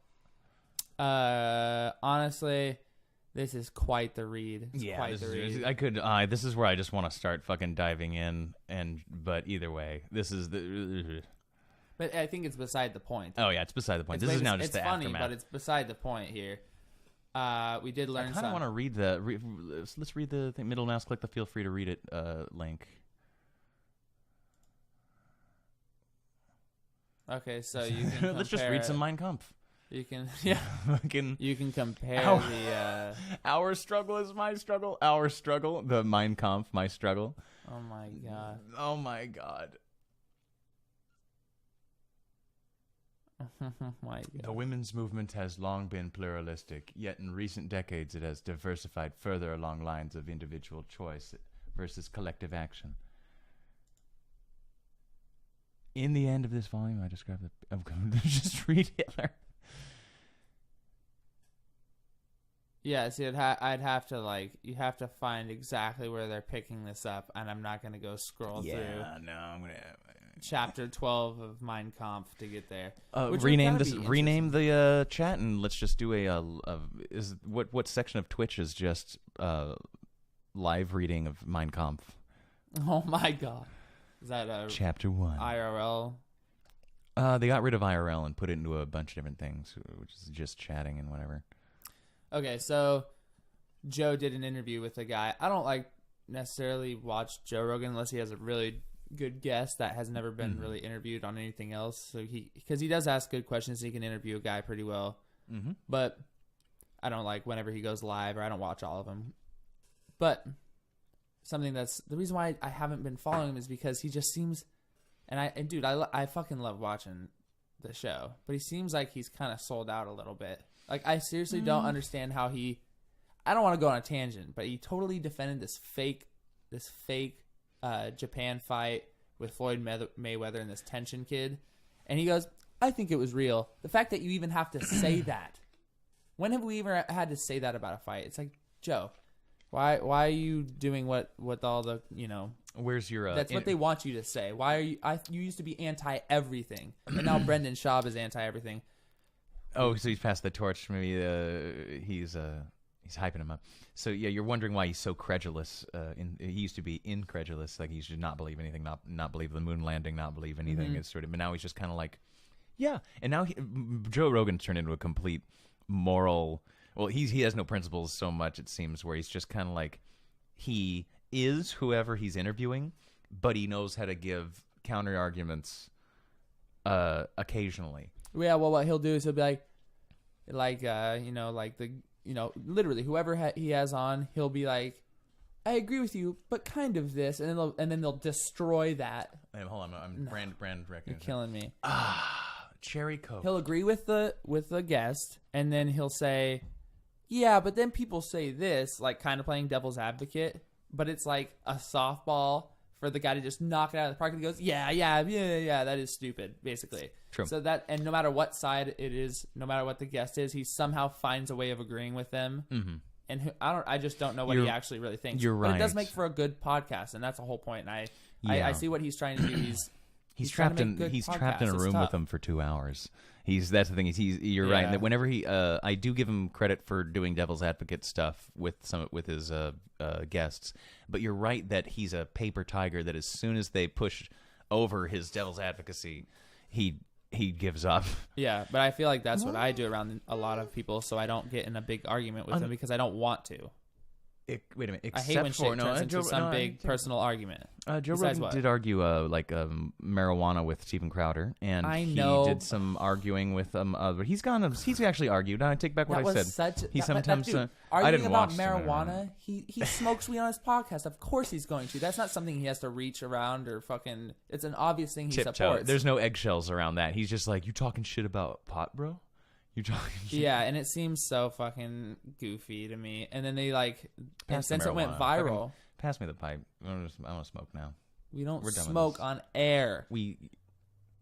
S1: honestly... This is quite the read.
S2: This is where I just want to start fucking diving in, but either way, this is the.
S1: But I think it's beside the point.
S2: Oh yeah, it's beside the point. This is now just the aftermath.
S1: It's funny, but it's beside the point here. We did learn.
S2: I kind of want to read let's read the thing. Middle mouse click the feel free to read it link.
S1: Okay, so you can
S2: let's just read some Mein Kampf.
S1: You can,
S2: You
S1: can compare the...
S2: Our struggle is my struggle. Our struggle. The Mein Kampf, my struggle.
S1: Oh, my God.
S2: Oh, my God.
S1: My God.
S2: The women's movement has long been pluralistic, yet in recent decades it has diversified further along lines of individual choice versus collective action. In the end of this volume, I describe I'm going to just read Hitler.
S1: Yeah, see, I'd have to, you have to find exactly where they're picking this up, and I'm not going to go scroll through.
S2: Yeah, no, I'm going to...
S1: Chapter 12 of Mein Kampf to get there.
S2: Rename the chat, and let's just do what section of Twitch is just live reading of Mein Kampf?
S1: Oh, my God. Is that
S2: Chapter 1.
S1: IRL?
S2: They got rid of IRL and put it into a bunch of different things, which is just chatting and whatever.
S1: Okay, so Joe did an interview with a guy. I don't necessarily watch Joe Rogan unless he has a really good guest that has never been really interviewed on anything else. So because he does ask good questions, he can interview a guy pretty well. Mm-hmm. But I don't whenever he goes live, or I don't watch all of them. But something that's the reason why I haven't been following him is because he just seems, dude, I fucking love watching the show, but he seems like he's kind of sold out a little bit. I seriously don't understand how I don't want to go on a tangent, but he totally defended this fake Japan fight with Floyd Mayweather and this Tension kid. And he goes, I think it was real. The fact that you even have to say that. When have we ever had to say that about a fight? It's like, Joe, why are you doing what all the,
S2: Where's your...
S1: that's what they want you to say. Why are you... you used to be anti-everything. And now Brendan Schaub is anti-everything.
S2: Oh, so he's passed the torch. Maybe he's hyping him up. So yeah, you're wondering why he's so credulous. He used to be incredulous, like he should not believe anything, not believe the moon landing, not believe anything. It's sort of, but now he's just kind of like, yeah. And now Joe Rogan's turned into a complete moral. Well, he has no principles so much, it seems, where he's just kind of like, he is whoever he's interviewing, but he knows how to give counter arguments occasionally.
S1: Yeah, well, what he'll do is he'll be literally whoever he has on, he'll be like, I agree with you, but kind of this, and then they'll destroy that.
S2: Hey, hold on, I'm brand recognition.
S1: You're killing me.
S2: Cherry Coke.
S1: He'll agree with the guest, and then he'll say, yeah, but then people say this, kind of playing devil's advocate, but it's like a softball for the guy to just knock it out of the park, and he goes, yeah, that is stupid, basically.
S2: True.
S1: So that, and no matter what side it is, no matter what the guest is, he somehow finds a way of agreeing with them. Mm-hmm. And I just don't know what he actually really thinks.
S2: You're right.
S1: But it does make for a good podcast, and that's the whole point. And I see what he's trying to do. He's
S2: trapped in a room with him for 2 hours. That's the thing. You're right. That whenever I do give him credit for doing devil's advocate stuff with his guests, but you're right that he's a paper tiger. That as soon as they push over his devil's advocacy, he he gives up.
S1: Yeah, but I feel like that's what I do around a lot of people, so I don't get in a big argument with them because I don't want to.
S2: Wait a minute.
S1: I hate when shit turns into some big personal argument.
S2: Joe
S1: Besides
S2: Rogan
S1: what?
S2: did argue marijuana with Steven Crowder, and he did some arguing with but he's actually argued. I take back what I said. He sometimes
S1: dude,
S2: I didn't
S1: arguing about
S2: watch
S1: marijuana. He smokes weed on his podcast. Of course he's going to. That's not something he has to reach around or fucking. It's an obvious thing he
S2: tiptoe.
S1: supports.
S2: There's no eggshells around that. He's just like, you talking shit about pot, bro? You talking shit?
S1: Yeah, and it seems so fucking goofy to me. And then they and since
S2: the
S1: it went
S2: marijuana.
S1: viral.
S2: Pass me the pipe. I want to smoke now.
S1: We don't
S2: We're done with
S1: smoke
S2: this.
S1: on air.
S2: We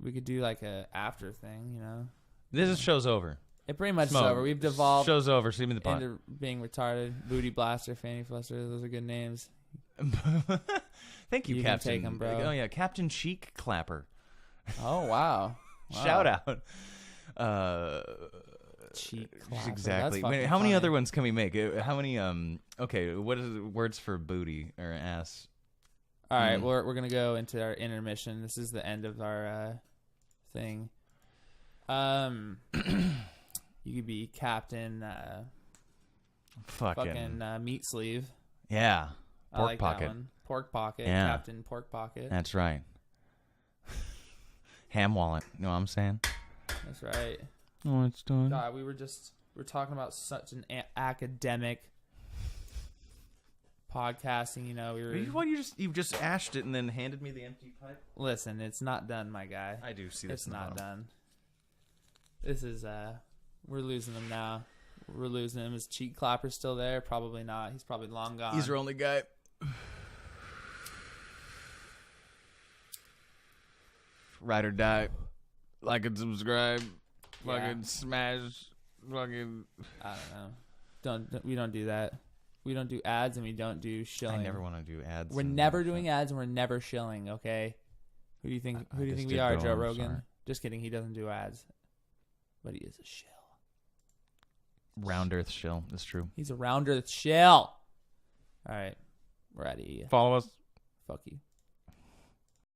S1: could do like a after thing, you know.
S2: This show's over.
S1: It pretty much is
S2: Smoke.
S1: over. We've devolved
S2: Show's over. See me the pot.
S1: into being retarded. Booty blaster, fanny fluster. Those are good names.
S2: Thank you,
S1: You can
S2: Captain.
S1: take 'em, bro.
S2: Oh yeah, Captain Cheek Clapper.
S1: Oh wow!
S2: Shout out.
S1: Cheek clapper.
S2: Exactly.
S1: That's
S2: Wait, how many
S1: funny.
S2: other ones can we make? How many? Okay. What is words for booty or ass?
S1: All right, we're gonna go into our intermission. This is the end of our thing. You could be Captain fucking meat sleeve.
S2: Yeah.
S1: I
S2: Pork
S1: like
S2: pocket.
S1: that one. Pork pocket.
S2: Yeah.
S1: Captain Pork Pocket.
S2: That's right. Ham wallet. You know what I'm saying?
S1: That's right.
S2: Oh, it's done.
S1: God, we're talking about such an academic podcasting. You know,
S2: You just ashed it and then handed me the empty pipe.
S1: Listen, it's not done, my guy.
S2: I do see this.
S1: It's not done. This is we're losing him now. We're losing him. Is Cheek Clapper still there? Probably not. He's probably long gone.
S2: He's our only guy. Ride or die. Like and subscribe. Fucking smash. Fucking.
S1: I don't know. We don't do that. We don't do ads and we don't do shilling.
S2: I never want to do ads.
S1: We're never doing ads and we're never shilling. Okay. Who do you think? Who do you think we are, Joe Rogan?
S2: Sorry.
S1: Just kidding. He doesn't do ads, but he is a shill.
S2: Round Earth shill. That's true.
S1: He's a round earth shill. All right, we're out of here.
S2: Follow us.
S1: Fuck you.